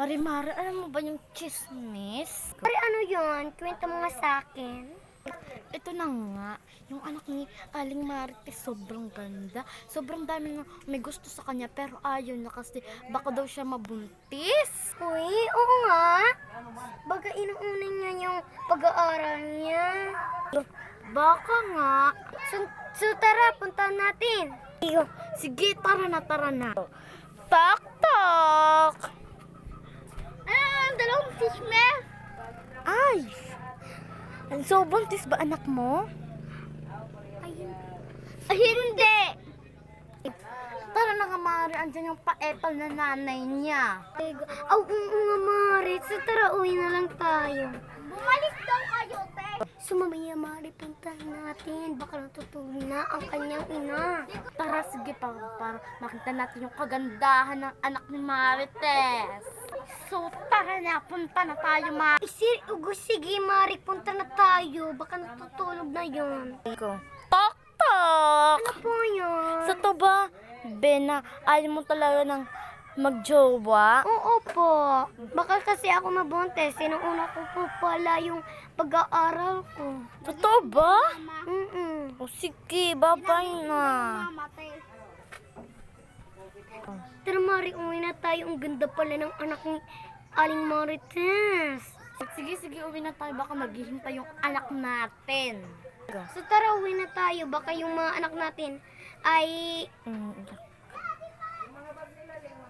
Marimar, alam mo ba yung chismis? Pare, ano yun? Kwento mo nga sa akin. Ito na nga, yung anak ni Aling Marites sobrang ganda. Sobrang dami na may gusto sa kanya pero ayaw na kasi baka daw siya mabuntis. Uy, oo nga. Baga inuuna niya yung pag-aaral niya. Baka nga. So tara, puntahan natin. Iyo. Sige, tara na. Tak, tak! Dalawang fishman. Ay! So, buntis ba anak mo? Ay, hindi. Tara na nga, Mari. Andyan yung paepal na nanay niya. Oo nga, Mari. So tara, uwi na lang tayo. Bumalik daw kayo, te. Sumamaya, Mari, puntahan natin. Baka natutulog na ang kanyang ina. Tara, sige, para makita natin yung kagandahan ng anak ni Marites. So, tara na. Punta na tayo, Mari. Sige, Mari, punta na tayo. Baka natutulog na yun. Tok, tok! Ano po yun? Sa to ba, Bena, ayaw mo talaga ng magjowa? Oo po. Baka kasi ako mabuntis. Sinuuna ko po pala yung pag-aaral ko. Totoo ba? Mm-mm. O sige, babay na. Tara, Mari, uwi na tayo. Ang ganda pala ng anak ni Aling Marites. Sige, uwi na tayo. Baka maghihintay yung anak natin. So tara, uwi na tayo. Baka yung mga anak natin ay